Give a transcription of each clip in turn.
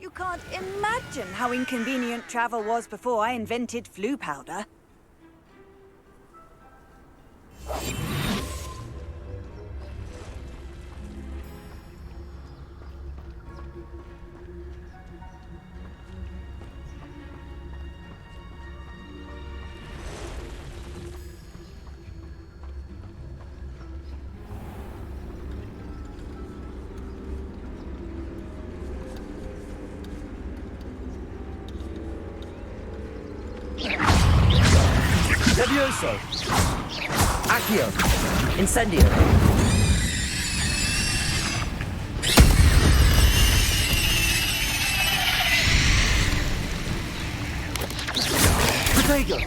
You can't imagine how inconvenient travel was before I invented flu powder. Levioso! Accio! Incendio! Protego!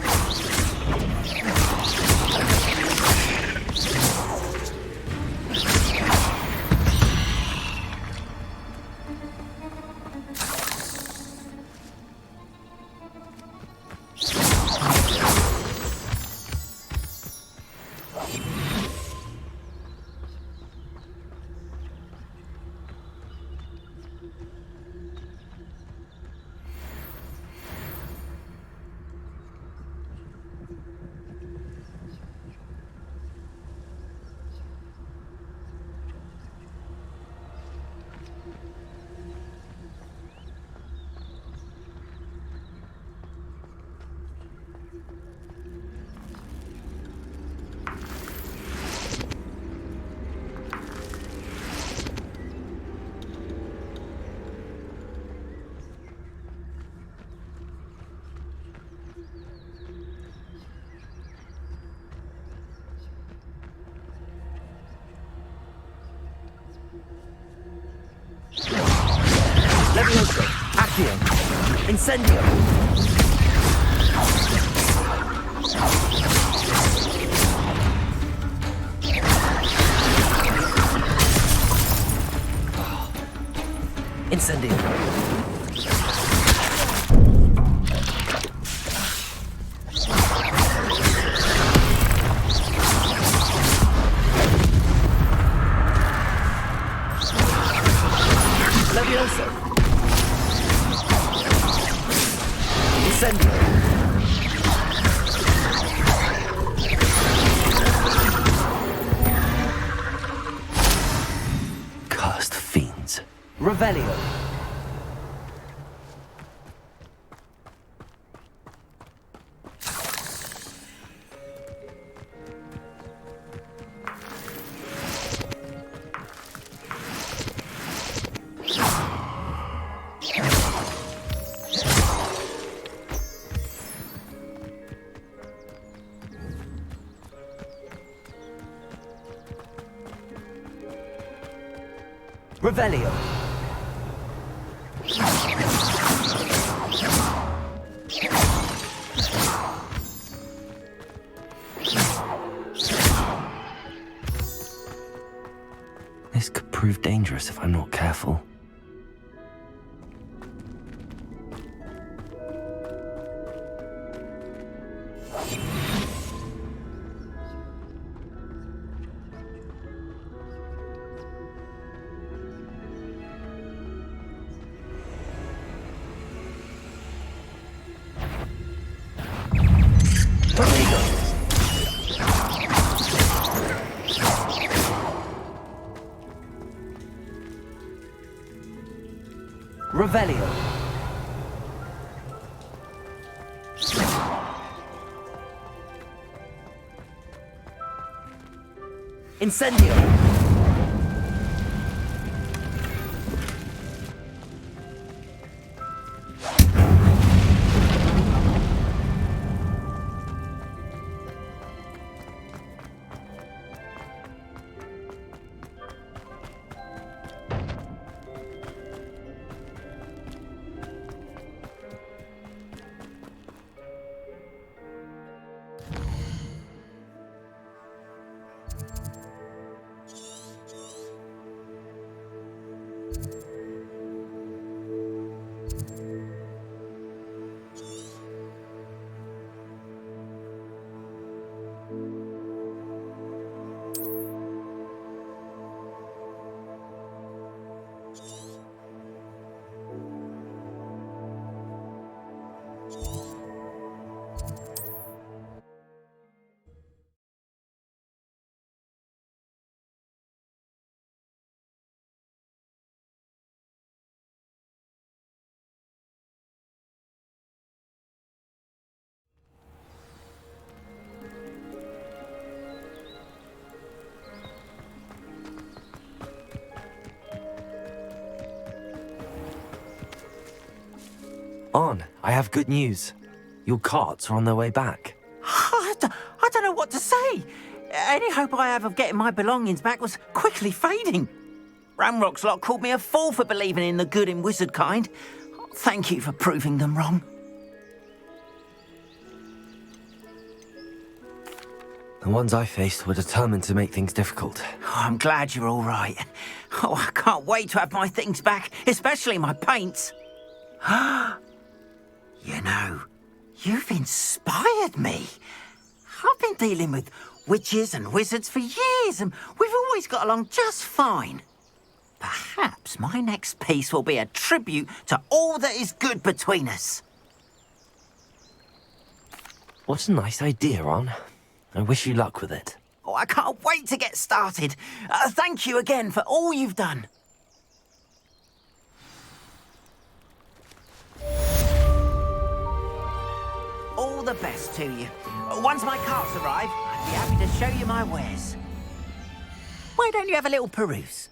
Levioso! Accio! Incendio! Incendio! Levioso! Incendio! Cursed fiends. Revelio! Revelio! This could prove dangerous if I'm not careful. Revelio! Incendio! On, I have good news. Your carts are on their way back. I don't know what to say. Any hope I have of getting my belongings back was quickly fading. Ramrock's lot called me a fool for believing in the good in wizard kind. Thank you for proving them wrong. The ones I faced were determined to make things difficult. Oh, I'm glad you're all right. Oh, I can't wait to have my things back, especially my paints. You know, you've inspired me. I've been dealing with witches and wizards for years, and we've always got along just fine. Perhaps my next piece will be a tribute to all that is good between us. What a nice idea, On. I wish you luck with it. Oh, I can't wait to get started. Thank you again for all you've done. All the best to you. Once my carts arrive, I'd be happy to show you my wares. Why don't you have a little peruse?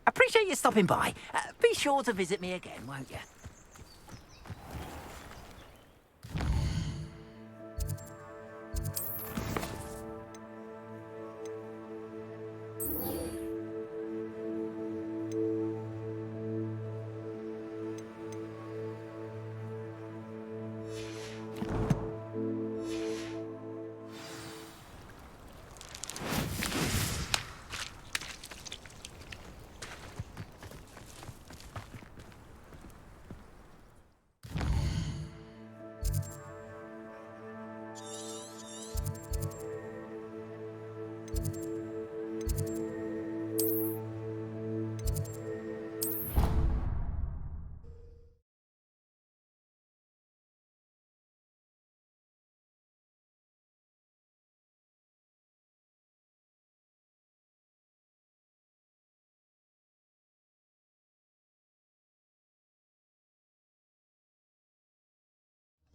Appreciate you stopping by. Be sure to visit me again, won't you?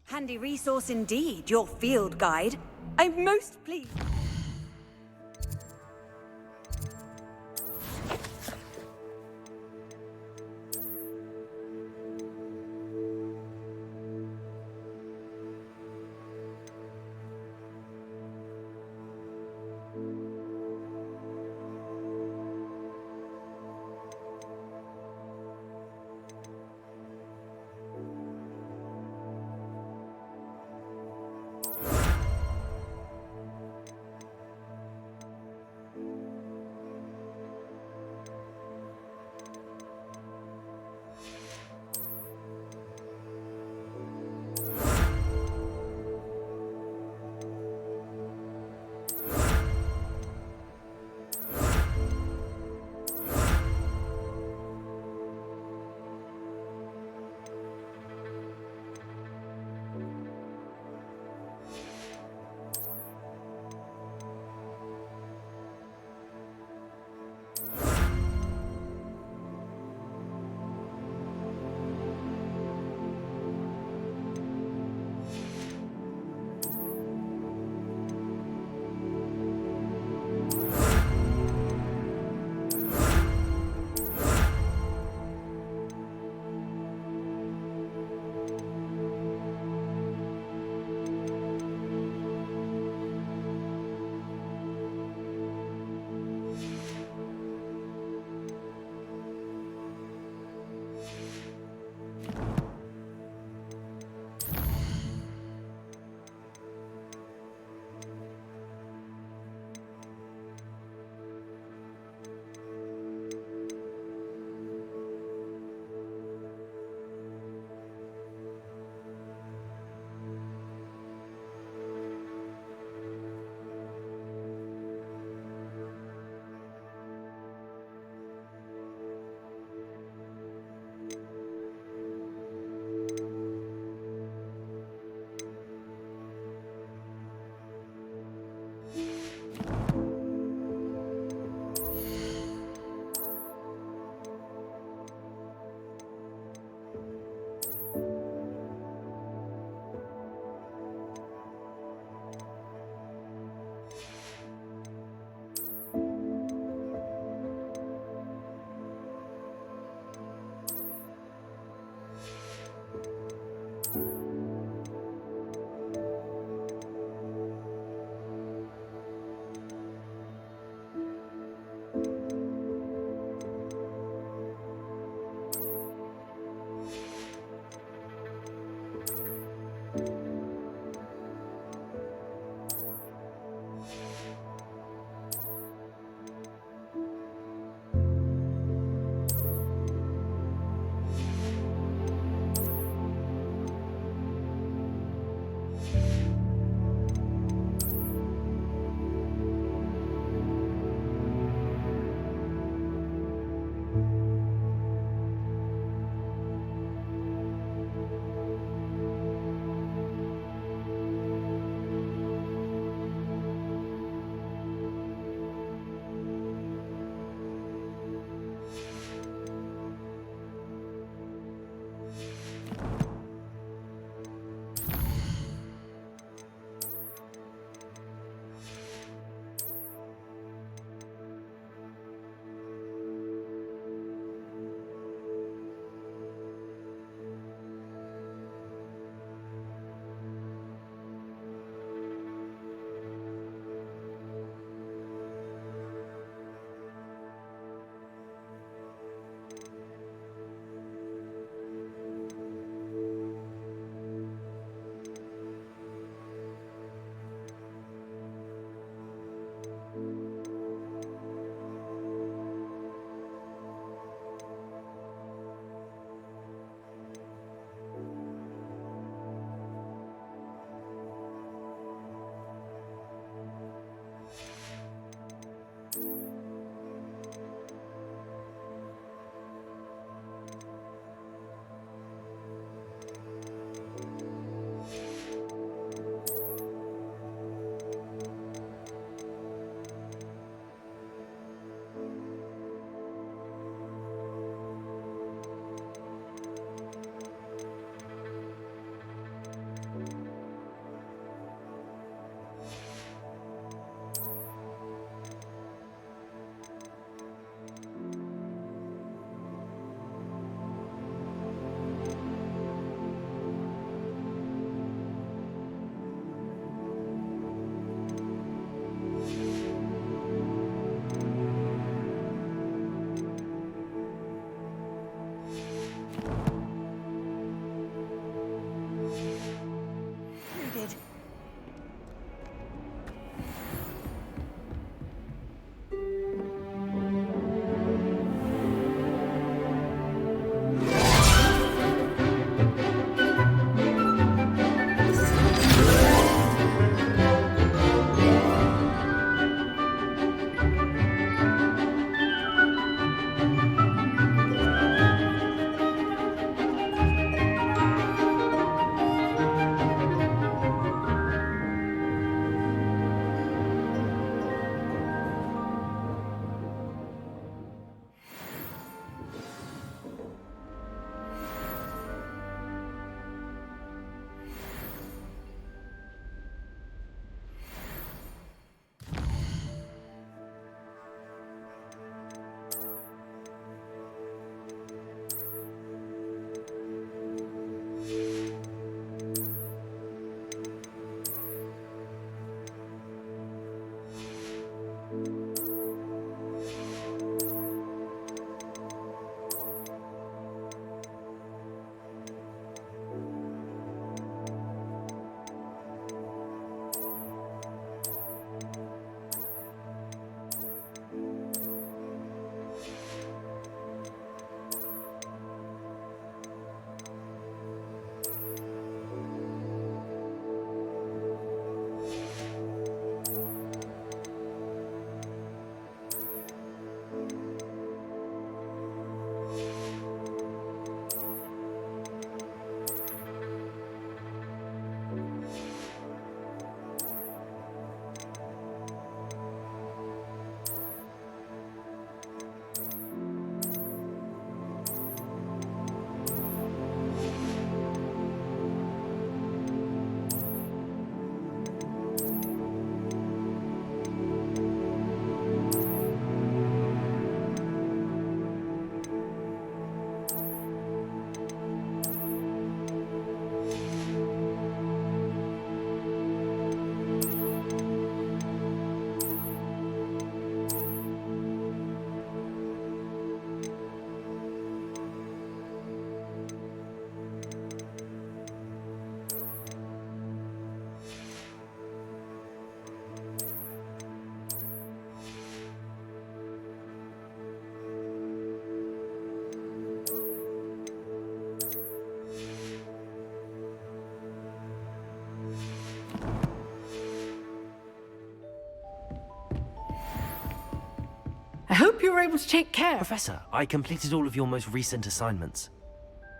Handy resource indeed, your field guide. I'm most pleased. I hope you were able to take care. Professor, I completed all of your most recent assignments.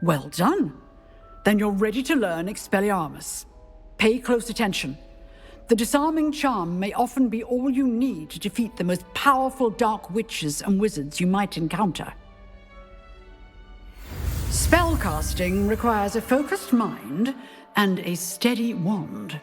Well done. Then you're ready to learn Expelliarmus. Pay close attention. The disarming charm may often be all you need to defeat the most powerful dark witches and wizards you might encounter. Spellcasting requires a focused mind and a steady wand.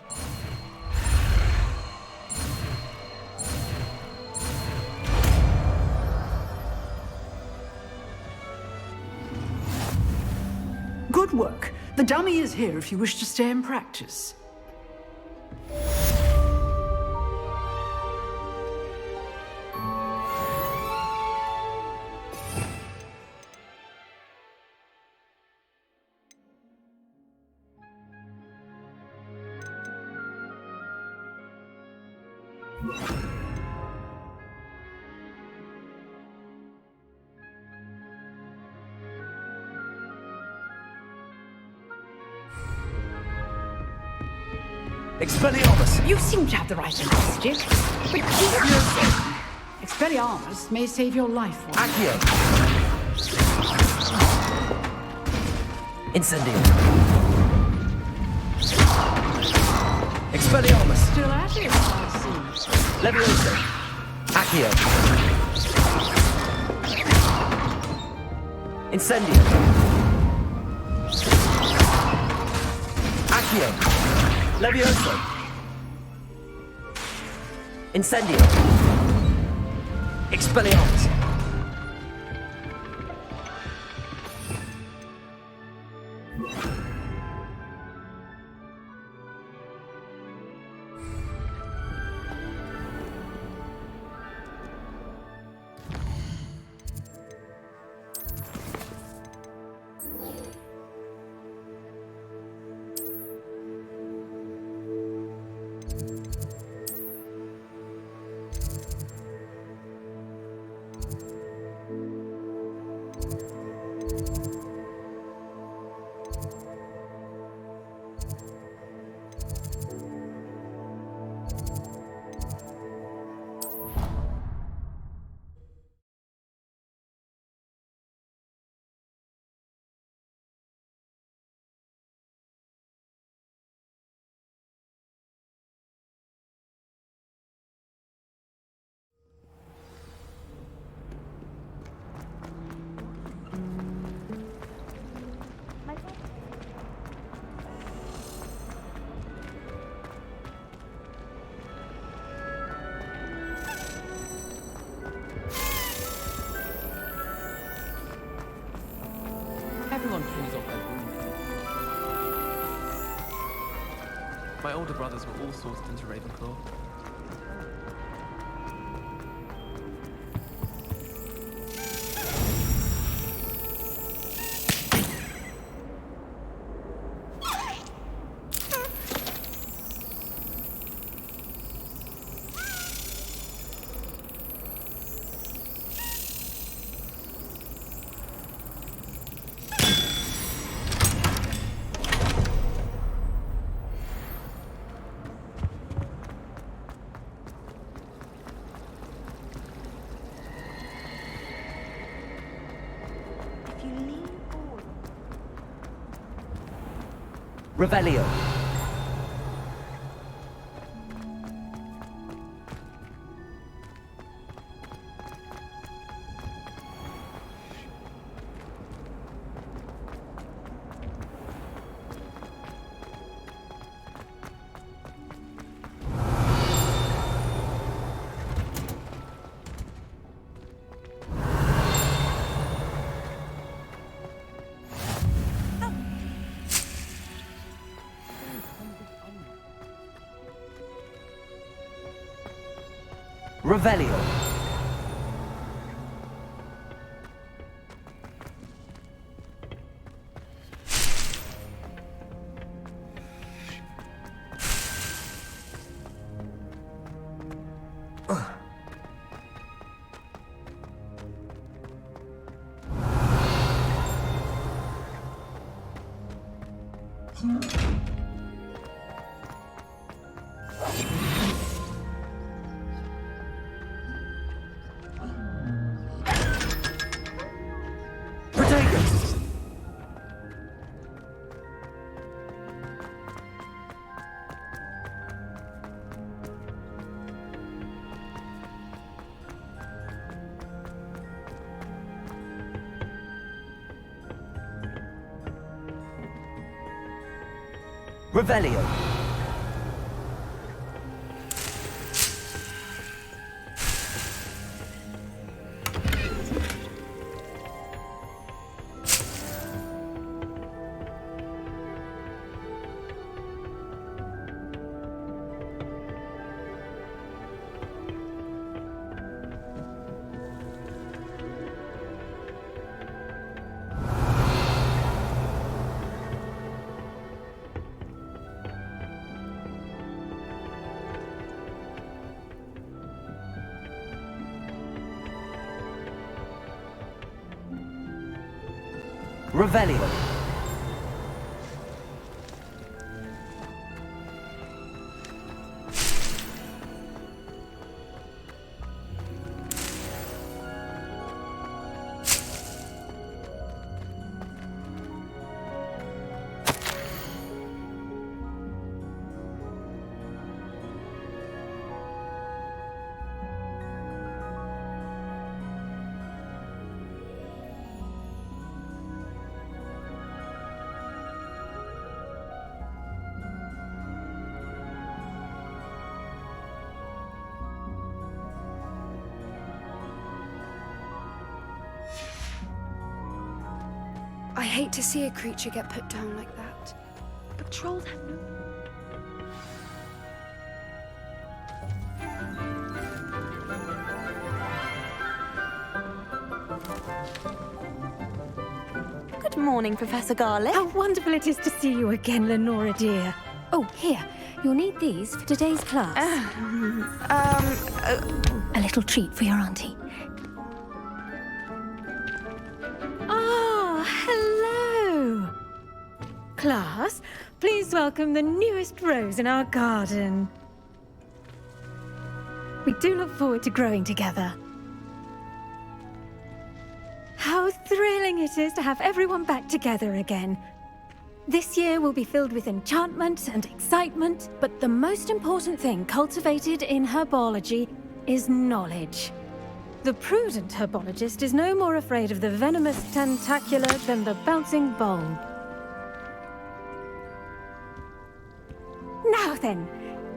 Good work. The dummy is here if you wish to stay and practice. Expelliarmus! You seem to have the right initiative, but Expelliarmus may save your life. Accio! Incendio! Expelliarmus! Still at it, I see. Levioso! Accio! Incendio! Accio! Levioso! Incendio! Expelliarmus! Everyone pulls off their broom. My older brothers were all sourced into Ravenclaw. Revelio. Revelio. Revelio. Revelio. I hate to see a creature get put down like that. But trolls have no... Good morning, Professor Garlick. How wonderful it is to see you again, Lenora dear. Oh, here. You'll need these for today's class. A little treat for your auntie. Ah, hello. Class, please welcome the newest rose in our garden. We do look forward to growing together. How thrilling it is to have everyone back together again. This year will be filled with enchantment and excitement, but the most important thing cultivated in herbology is knowledge. The prudent herbologist is no more afraid of the venomous tentacula than the bouncing bulb. Now then,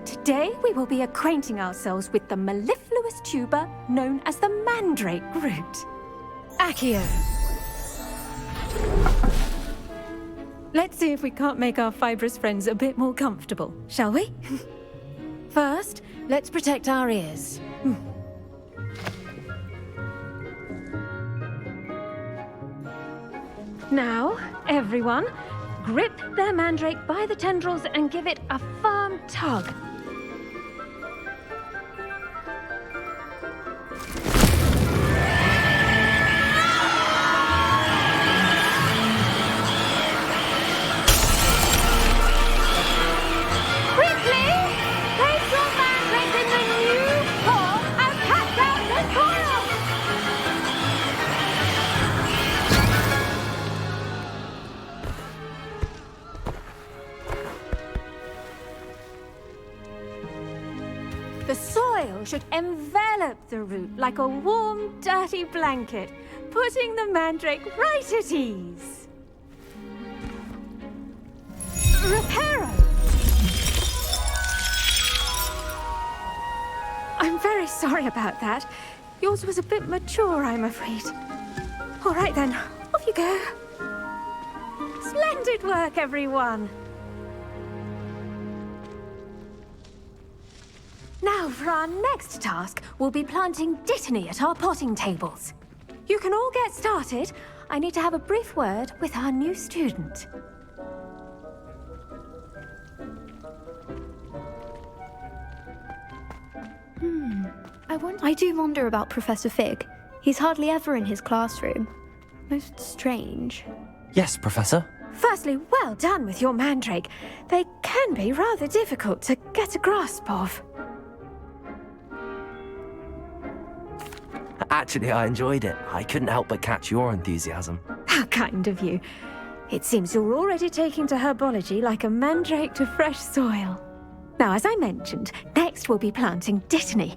today we will be acquainting ourselves with the mellifluous tuber known as the mandrake root. Accio. Let's see if we can't make our fibrous friends a bit more comfortable, shall we? First, let's protect our ears. Now, everyone, grip their mandrake by the tendrils and give it a firm tug. The soil should envelop the root like a warm, dirty blanket, putting the mandrake right at ease. Reparo! I'm very sorry about that. Yours was a bit mature, I'm afraid. All right then, off you go. Splendid work, everyone. Now, for our next task, we'll be planting dittany at our potting tables. You can all get started. I need to have a brief word with our new student. I do wonder about Professor Fig. He's hardly ever in his classroom. Most strange. Yes, Professor. Firstly, well done with your mandrake. They can be rather difficult to get a grasp of. Actually, I enjoyed it. I couldn't help but catch your enthusiasm. How kind of you. It seems you're already taking to herbology like a mandrake to fresh soil. Now, as I mentioned, next we'll be planting dittany.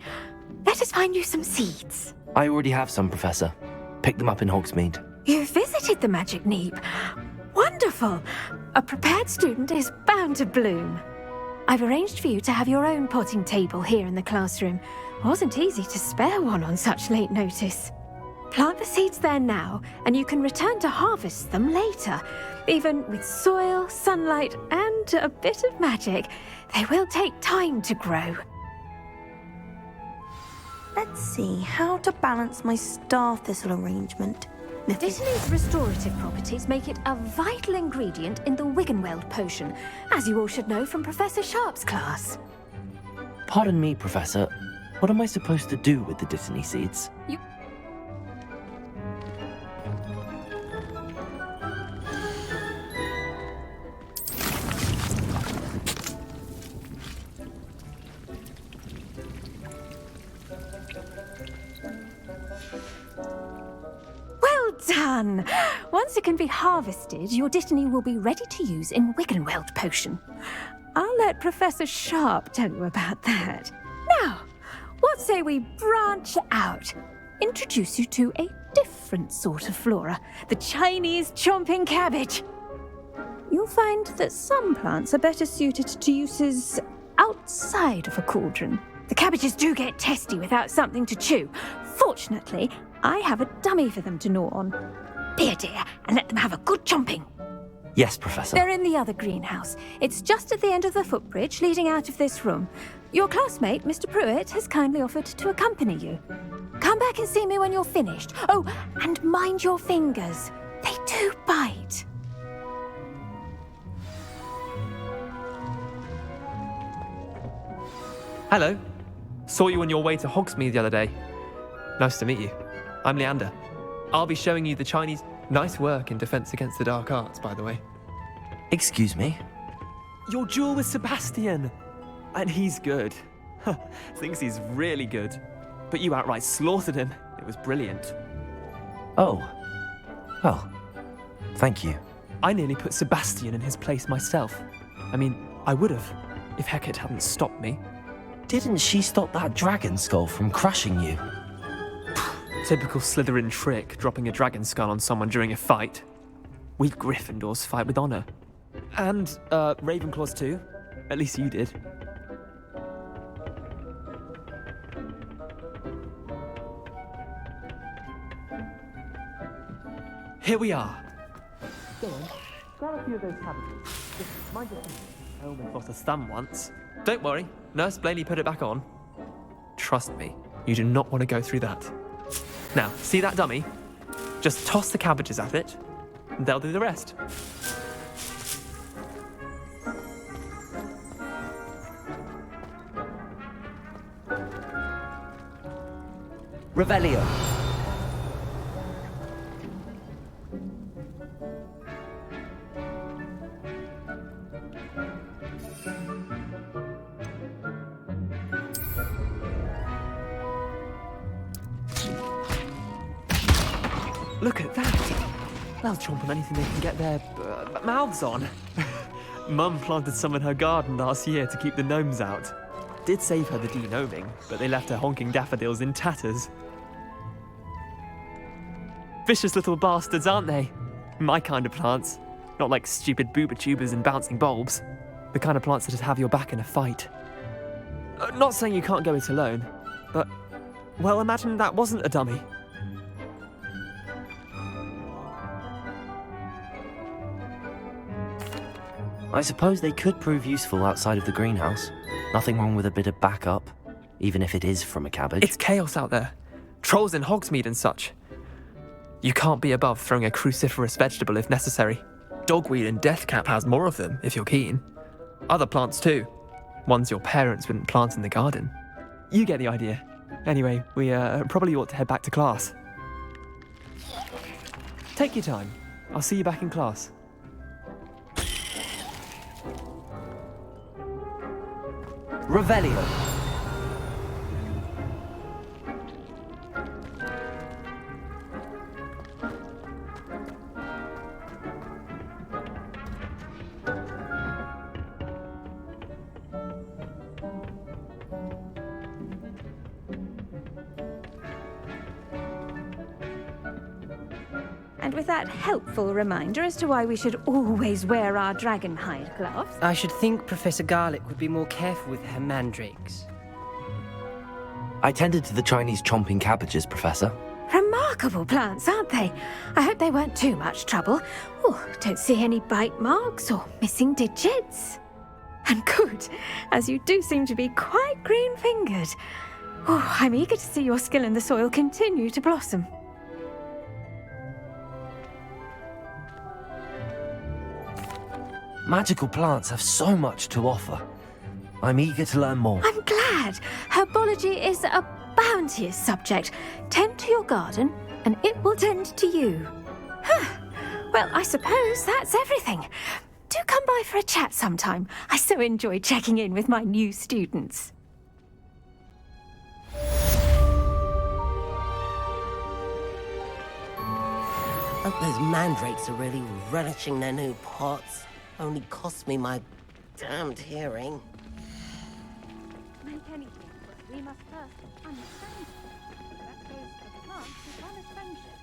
Let us find you some seeds. I already have some, Professor. Picked them up in Hogsmeade. You visited the Magic Neep. Wonderful. Wonderful! A prepared student is bound to bloom. I've arranged for you to have your own potting table here in the classroom. Wasn't easy to spare one on such late notice. Plant the seeds there now, and you can return to harvest them later. Even with soil, sunlight, and a bit of magic, they will take time to grow. Let's see how to balance my star thistle arrangement. Dittany's restorative properties make it a vital ingredient in the Wiggenweld potion, as you all should know from Professor Sharp's class. Pardon me, Professor. What am I supposed to do with the Dittany seeds? Done! Once it can be harvested, your Dittany will be ready to use in Wiggenweld potion. I'll let Professor Sharp tell you about that. Now, what say we branch out? Introduce you to a different sort of flora, the Chinese chomping cabbage. You'll find that some plants are better suited to uses outside of a cauldron. The cabbages do get testy without something to chew. Fortunately, I have a dummy for them to gnaw on. Be a dear and let them have a good chomping. Yes, Professor. They're in the other greenhouse. It's just at the end of the footbridge leading out of this room. Your classmate, Mr. Pruitt, has kindly offered to accompany you. Come back and see me when you're finished. Oh, and mind your fingers. They do bite. Hello. Saw you on your way to Hogsmeade the other day. Nice to meet you. I'm Leander. I'll be showing you the Chinese... Nice work in Defense Against the Dark Arts, by the way. Excuse me? Your duel with Sebastian! And he's good. Thinks he's really good. But you outright slaughtered him. It was brilliant. Oh. Well, thank you. I nearly put Sebastian in his place myself. I mean, I would have, if Hecate hadn't stopped me. Didn't she stop that dragon skull from crushing you? Typical Slytherin trick, dropping a dragon skull on someone during a fight. We Gryffindors fight with honor. And, Ravenclaws too. At least you did. Here we are. Go on, grab a few of those cabbages. Just mind your fingers. I almost lost a thumb once. Don't worry, Nurse Blaney put it back on. Trust me, you do not want to go through that. Now, see that dummy? Just toss the cabbages at it, and they'll do the rest. Revelio. Look at that! They'll chomp on anything they can get their mouths on. Mum planted some in her garden last year to keep the gnomes out. Did save her the de-gnoming, but they left her honking daffodils in tatters. Vicious little bastards, aren't they? My kind of plants. Not like stupid booba tubers and bouncing bulbs. The kind of plants that'd have your back in a fight. Not saying you can't go it alone, but, well, imagine that wasn't a dummy. I suppose they could prove useful outside of the greenhouse. Nothing wrong with a bit of backup, even if it is from a cabbage. It's chaos out there. Trolls in Hogsmeade and such. You can't be above throwing a cruciferous vegetable if necessary. Dogweed and deathcap has more of them, if you're keen. Other plants too. Ones your parents wouldn't plant in the garden. You get the idea. Anyway, we probably ought to head back to class. Take your time. I'll see you back in class. Revelio. And with that helpful reminder as to why we should always wear our dragon hide gloves. I should think Professor Garlick would be more careful with her mandrakes. I tended to the Chinese chomping cabbages, Professor. Remarkable plants, aren't they? I hope they weren't too much trouble. Oh, don't see any bite marks or missing digits. And good, as you do seem to be quite green-fingered. Oh, I'm eager to see your skill in the soil continue to blossom. Magical plants have so much to offer. I'm eager to learn more. I'm glad. Herbology is a bounteous subject. Tend to your garden, and it will tend to you. Well, I suppose that's everything. Do come by for a chat sometime. I so enjoy checking in with my new students. Hope those mandrakes are really relishing their new pots. Only cost me my damned hearing. Make anything, but we must first understand. That goes for the plants as well as friendship.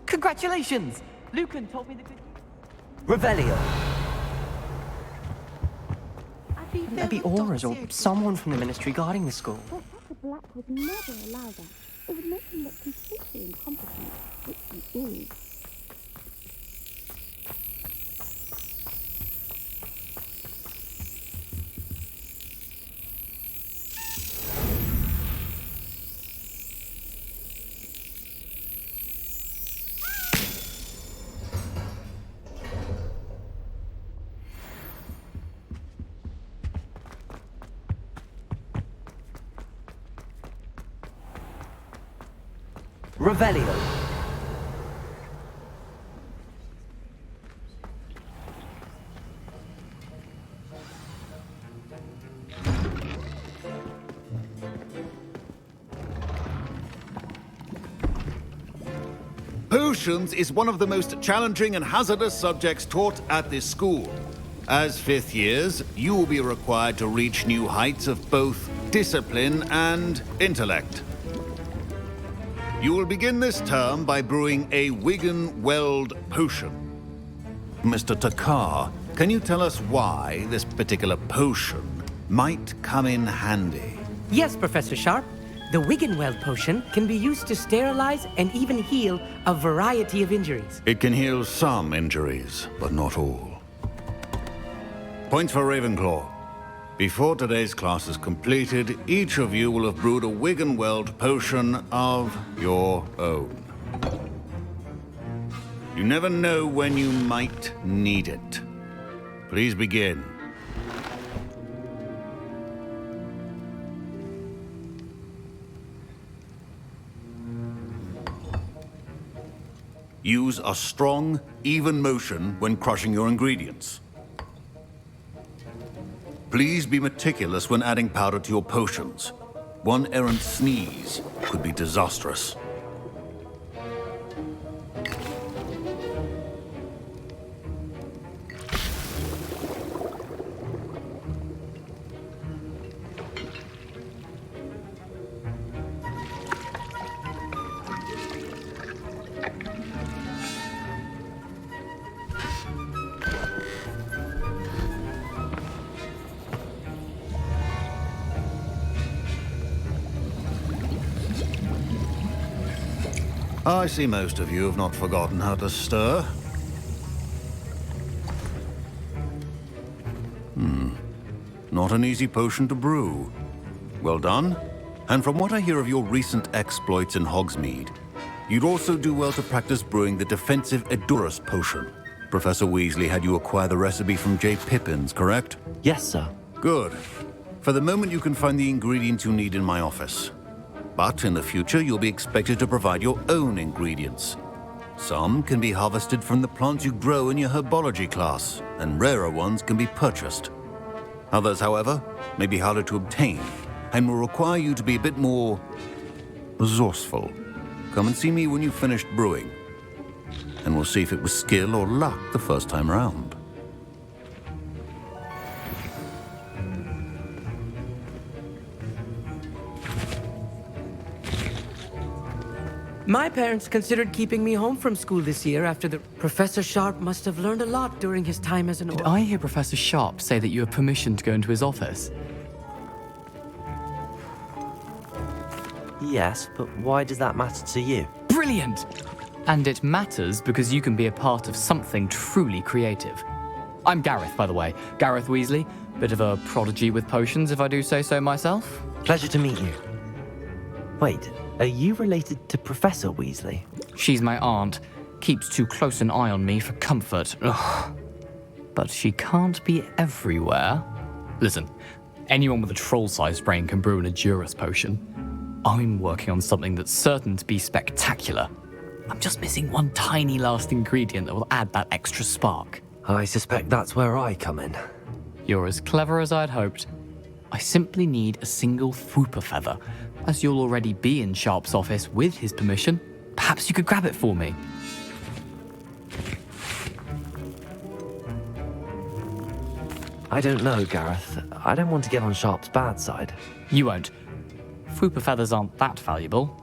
Congratulations! Lucan told me the good Revelio. Maybe Aura's or someone from the ministry guarding the school. Professor Black would never allow that. It would make him look completely incompetent, which he is. Revelio. Potions is one of the most challenging and hazardous subjects taught at this school. As fifth years, you will be required to reach new heights of both discipline and intellect. You will begin this term by brewing a Wigan-Weld potion. Mr. Takar, can you tell us why this particular potion might come in handy? Yes, Professor Sharp. The Wigan-Weld potion can be used to sterilize and even heal a variety of injuries. It can heal some injuries, but not all. Points for Ravenclaw. Before today's class is completed, each of you will have brewed a Wigan-Weld potion of your own. You never know when you might need it. Please begin. Use a strong, even motion when crushing your ingredients. Please be meticulous when adding powder to your potions. One errant sneeze could be disastrous. I see most of you have not forgotten how to stir. Not an easy potion to brew. Well done. And from what I hear of your recent exploits in Hogsmeade, you'd also do well to practice brewing the defensive Edurus potion. Professor Weasley had you acquire the recipe from J. Pippin's, correct? Yes, sir. Good. For the moment, you can find the ingredients you need in my office. But in the future, you'll be expected to provide your own ingredients. Some can be harvested from the plants you grow in your herbology class, and rarer ones can be purchased. Others, however, may be harder to obtain, and will require you to be a bit more resourceful. Come and see me when you've finished brewing, and we'll see if it was skill or luck the first time round. My parents considered keeping me home from school this year after the... Professor Sharp must have learned a lot during his time as an... Did I hear Professor Sharp say that you have permission to go into his office? Yes, but why does that matter to you? Brilliant! And it matters because you can be a part of something truly creative. I'm Gareth, by the way. Gareth Weasley. Bit of a prodigy with potions, if I do say so myself. Pleasure to meet you. Wait, are you related to Professor Weasley? She's my aunt. Keeps too close an eye on me for comfort. Ugh. But she can't be everywhere. Listen, anyone with a troll-sized brain can brew an Edurus potion. I'm working on something that's certain to be spectacular. I'm just missing one tiny last ingredient that will add that extra spark. I suspect that's where I come in. You're as clever as I'd hoped. I simply need a single Fwooper feather. As you'll already be in Sharp's office with his permission, perhaps you could grab it for me. I don't know, Gareth. I don't want to get on Sharp's bad side. You won't. Fwooper feathers aren't that valuable.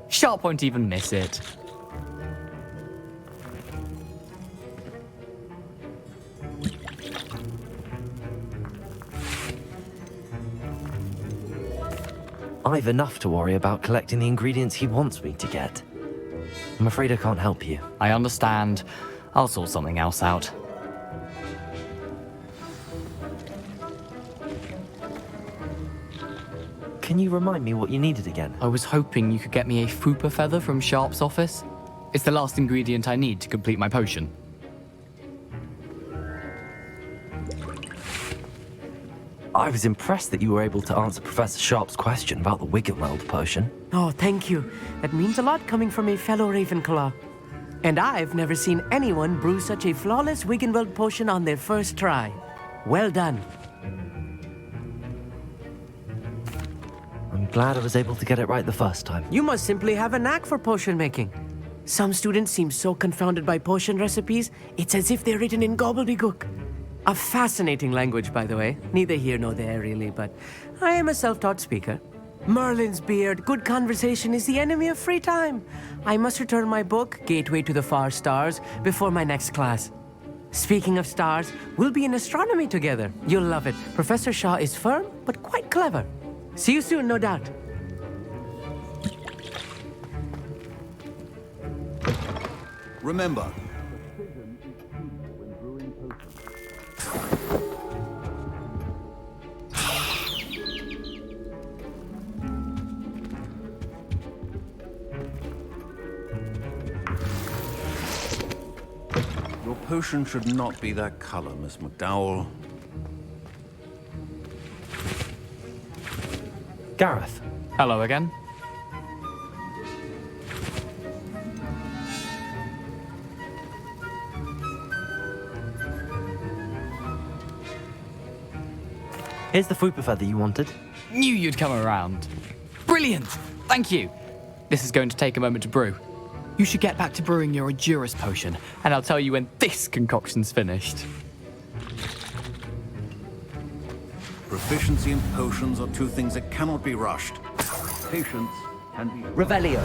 Sharp won't even miss it. I've enough to worry about collecting the ingredients he wants me to get. I'm afraid I can't help you. I understand. I'll sort something else out. Can you remind me what you needed again? I was hoping you could get me a Fwooper feather from Sharp's office. It's the last ingredient I need to complete my potion. I was impressed that you were able to answer Professor Sharp's question about the Wiggenweld potion. Oh, thank you. That means a lot coming from a fellow Ravenclaw. And I've never seen anyone brew such a flawless Wiggenweld potion on their first try. Well done. I'm glad I was able to get it right the first time. You must simply have a knack for potion making. Some students seem so confounded by potion recipes, it's as if they're written in gobbledygook. A fascinating language, by the way. Neither here nor there, really, but I am a self-taught speaker. Merlin's beard, good conversation is the enemy of free time. I must return my book, Gateway to the Far Stars, before my next class. Speaking of stars, we'll be in astronomy together. You'll love it. Professor Shaw is firm, but quite clever. See you soon, no doubt. Remember, your potion should not be that color, Miss McDowell. Gareth. Hello again. Here's the Fwooper feather you wanted. Knew you'd come around. Brilliant! Thank you. This is going to take a moment to brew. You should get back to brewing your Edurus potion, and I'll tell you when this concoction's finished. Proficiency in potions are two things that cannot be rushed. Patience can be... Revelio.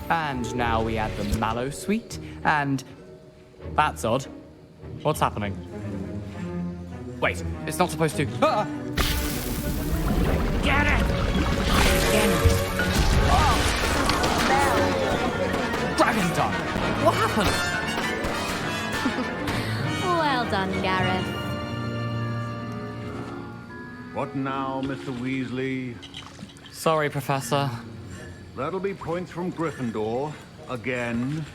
And now we add the mallow sweet, and... That's odd. What's happening? Wait, it's not supposed to... Ah! Get it! Dragon tongue! What happened? Well done, Gareth. What now, Mr. Weasley? Sorry, Professor. That'll be points from Gryffindor. Again.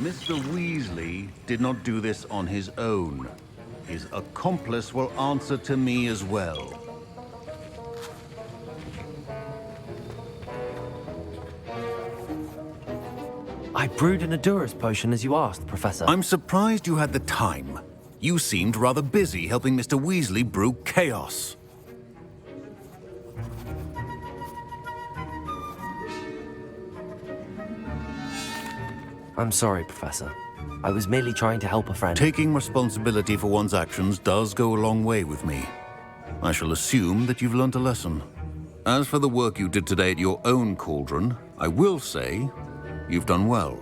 Mr. Weasley did not do this on his own. His accomplice will answer to me as well. I brewed an Adurus potion as you asked, Professor. I'm surprised you had the time. You seemed rather busy helping Mr. Weasley brew chaos. I'm sorry, Professor. I was merely trying to help a friend. Taking responsibility for one's actions does go a long way with me. I shall assume that you've learnt a lesson. As for the work you did today at your own cauldron, I will say you've done well.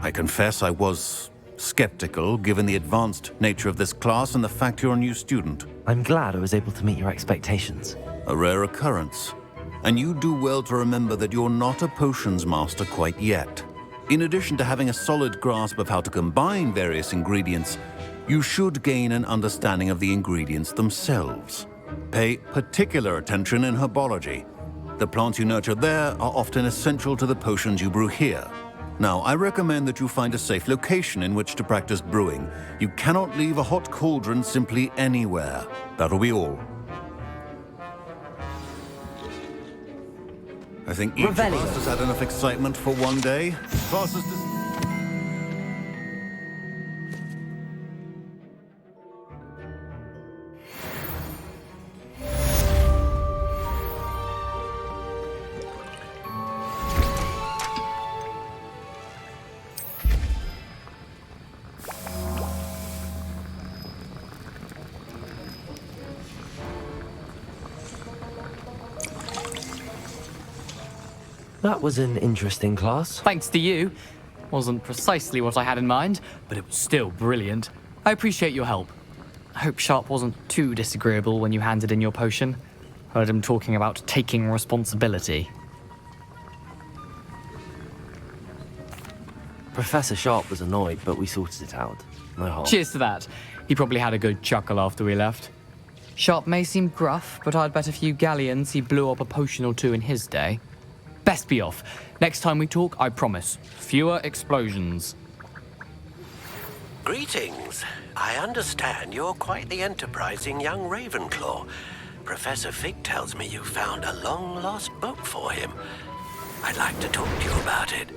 I confess I was skeptical, given the advanced nature of this class and the fact you're a new student. I'm glad I was able to meet your expectations. A rare occurrence. And you do well to remember that you're not a potions master quite yet. In addition to having a solid grasp of how to combine various ingredients, you should gain an understanding of the ingredients themselves. Pay particular attention in herbology. The plants you nurture there are often essential to the potions you brew here. Now, I recommend that you find a safe location in which to practice brewing. You cannot leave a hot cauldron simply anywhere. That'll be all. I think each of us has had enough excitement for one day. Fastest That was an interesting class. Thanks to you. Wasn't precisely what I had in mind, but it was still brilliant. I appreciate your help. I hope Sharp wasn't too disagreeable when you handed in your potion. Heard him talking about taking responsibility. Professor Sharp was annoyed, but we sorted it out. No harm. Cheers to that. He probably had a good chuckle after we left. Sharp may seem gruff, but I'd bet a few galleons he blew up a potion or two in his day. Best be off. Next time we talk, I promise, fewer explosions. Greetings. I understand you're quite the enterprising young Ravenclaw. Professor Fig tells me you found a long-lost book for him. I'd like to talk to you about it.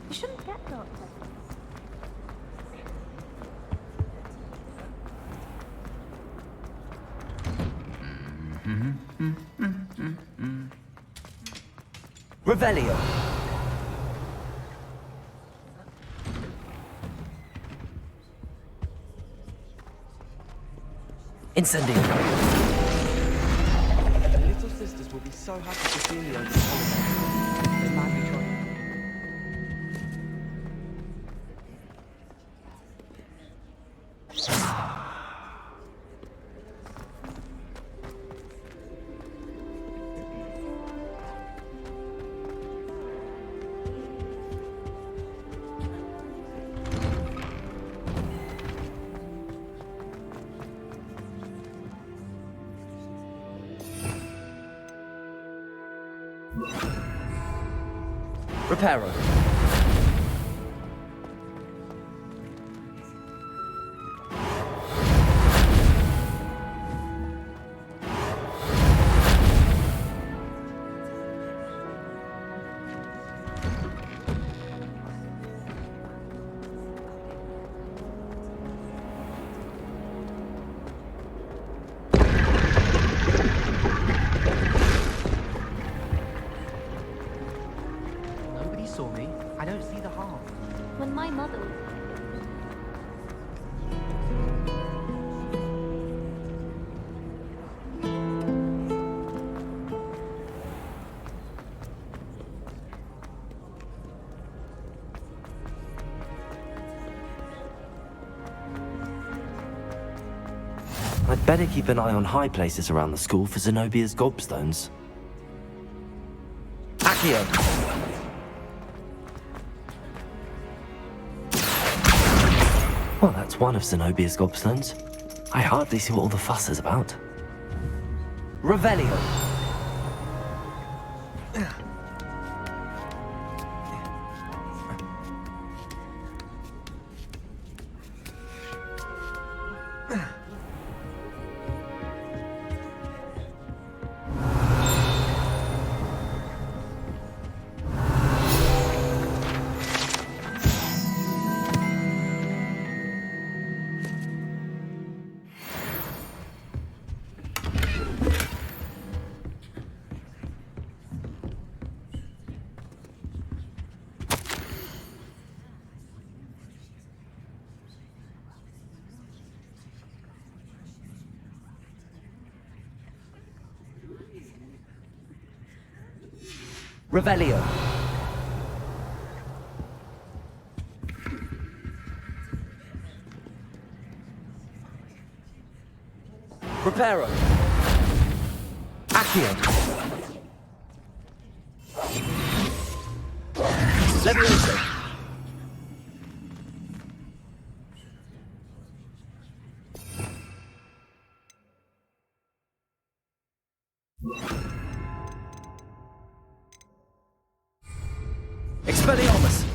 You shouldn't get dark pepper. Revelio. Incendio. The little sisters will be so happy to see me over the holidays. They're madly trying. Reparo. saw me, I don't see the harm. When my mother... I'd better keep an eye on high places around the school for Zenobia's gobstones. Accio! Well, that's one of Zenobia's gobstones. I hardly see what all the fuss is about. Revelio! Revelio. Reparo. Accio. Levioso. Expelliarmus!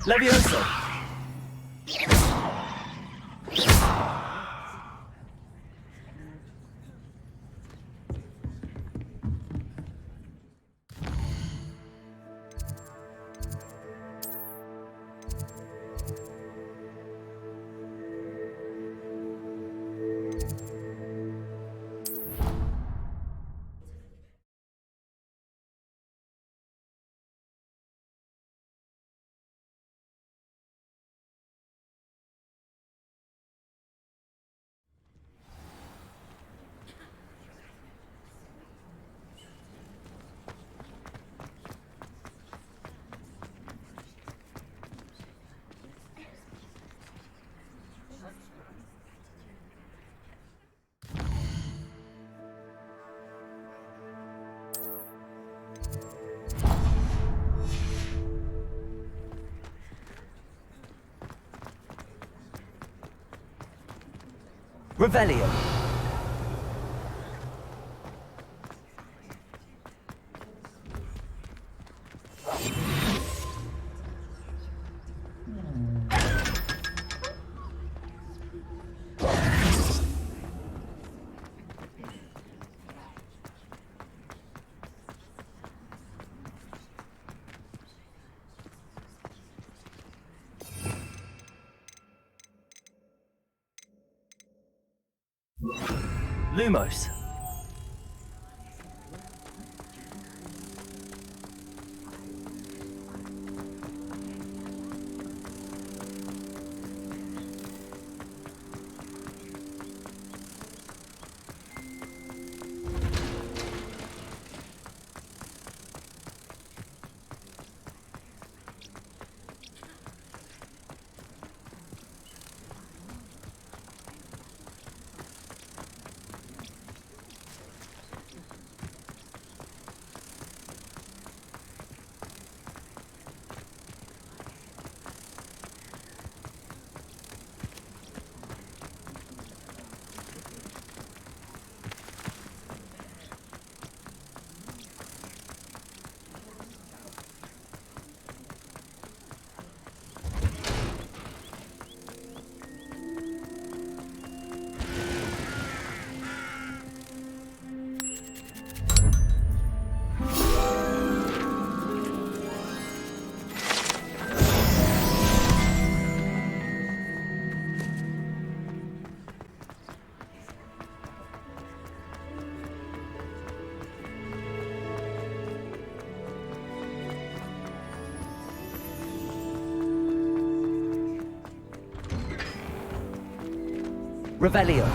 Levioso! Revelio. Lumos. Revelio.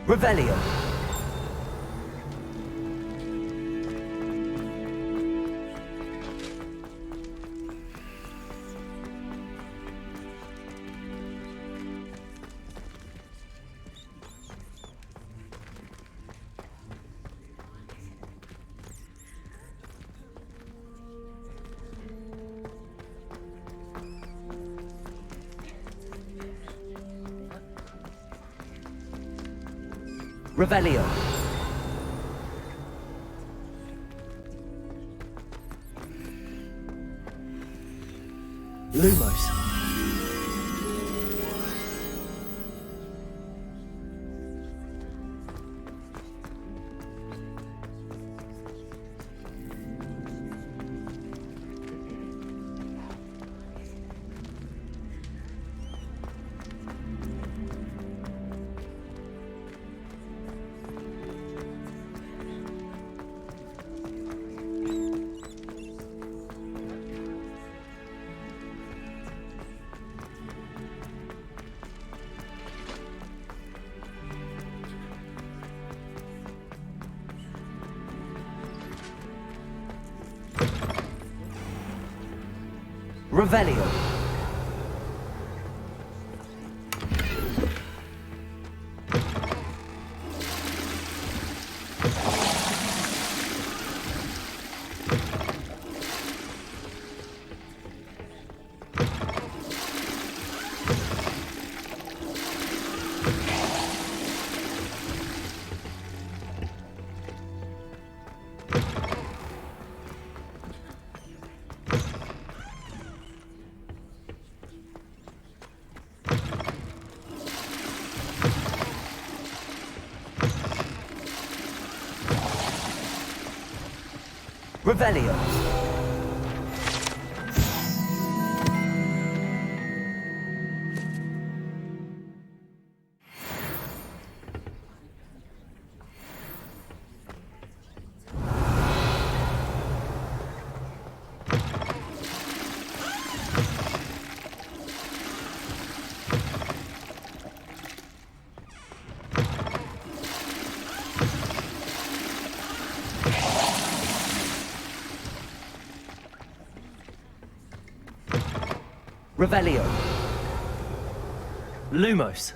Revelio. Revelio. Lumos. Revelio. Revelio. Revelio. Lumos.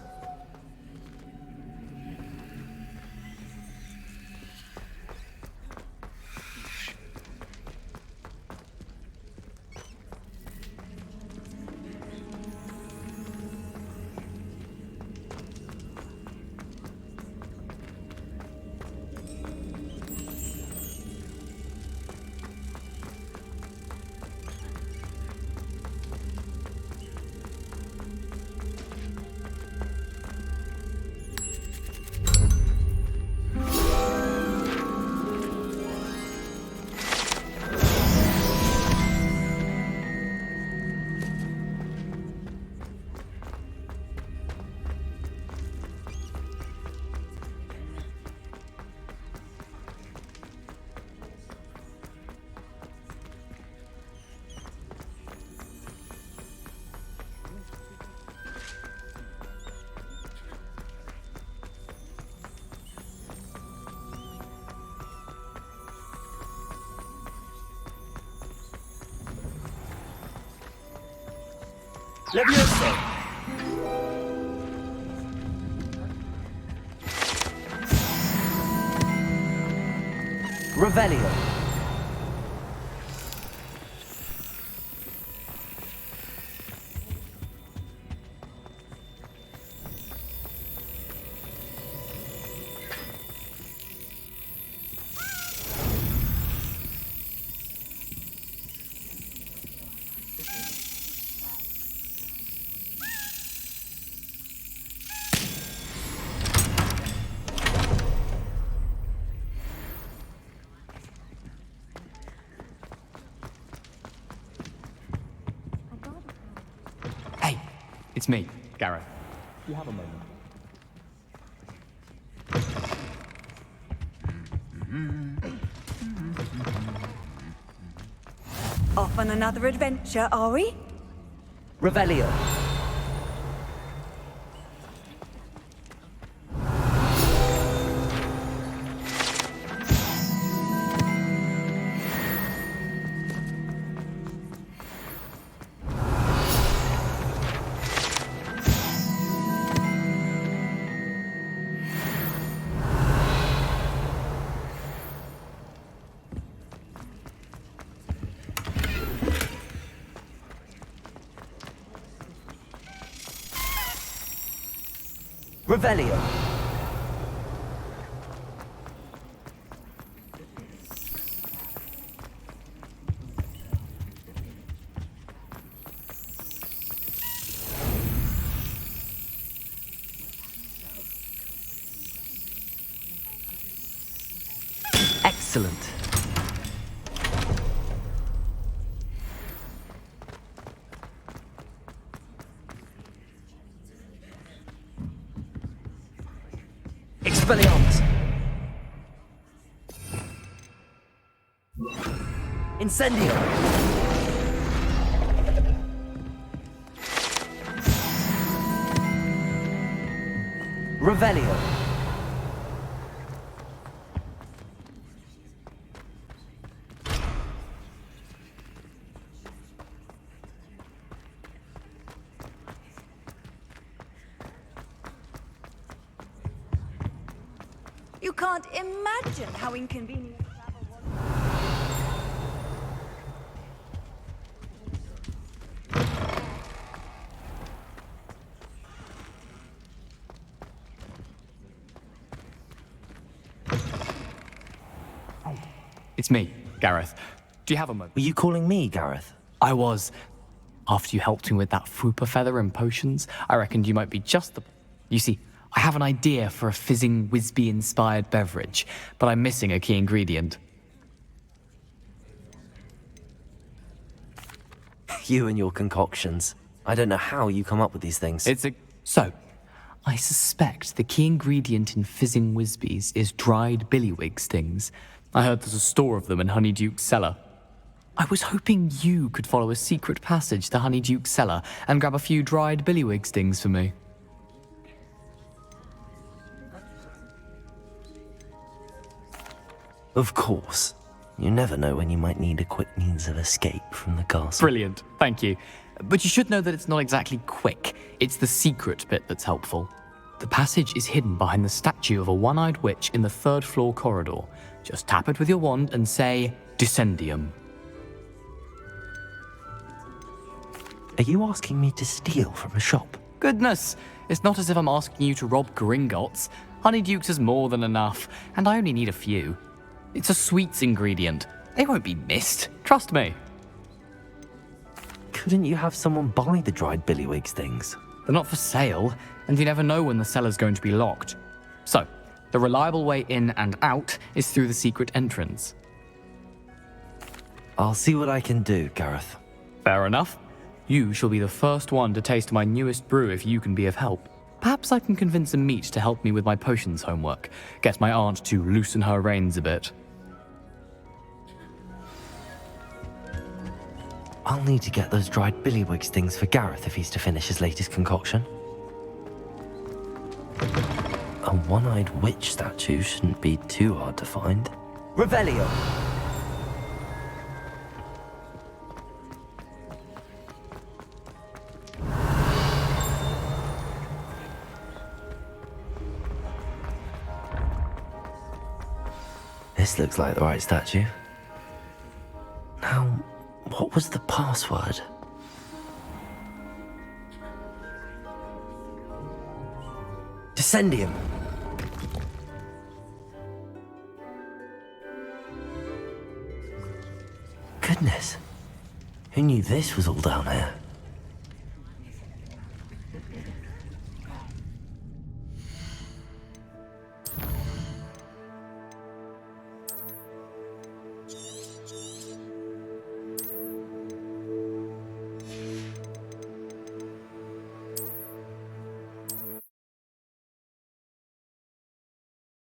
Levioso. Revelio. It's me, Gareth. Do you have a moment? Off on another adventure, are we? Revelio. Revelio. Excellent. Expelliarmus. Incendio. Revelio. You can't imagine how inconvenient travel was. It's me, Gareth. Do you have a moment? Were you calling me, Gareth? I was. After you helped me with that Fupa feather and potions, I reckoned you might be just the... You see, I have an idea for a fizzing Whizbee-inspired beverage, but I'm missing a key ingredient. You and your concoctions. I don't know how you come up with these things. So, I suspect the key ingredient in fizzing Whizbees is dried billywig stings. I heard there's a store of them in Honeyduke's cellar. I was hoping you could follow a secret passage to Honeyduke's cellar and grab a few dried billywig stings for me. Of course. You never know when you might need a quick means of escape from the castle. Brilliant, thank you. But you should know that it's not exactly quick. It's the secret bit that's helpful. The passage is hidden behind the statue of a one-eyed witch in the third-floor corridor. Just tap it with your wand and say, Descendium. Are you asking me to steal from a shop? Goodness, it's not as if I'm asking you to rob Gringotts. Honeyduke's is more than enough, and I only need a few. It's a sweets ingredient. They won't be missed, trust me. Couldn't you have someone buy the dried billywig things? They're not for sale, and you never know when the cellar's going to be locked. So, the reliable way in and out is through the secret entrance. I'll see what I can do, Gareth. Fair enough. You shall be the first one to taste my newest brew if you can be of help. Perhaps I can convince a meat to help me with my potions homework. Get my aunt to loosen her reins a bit. I'll need to get those dried billywig things for Gareth if he's to finish his latest concoction. A one-eyed witch statue shouldn't be too hard to find. Revelio. This looks like the right statue. Now, what was the password? Descendium. Goodness. Who knew this was all down here?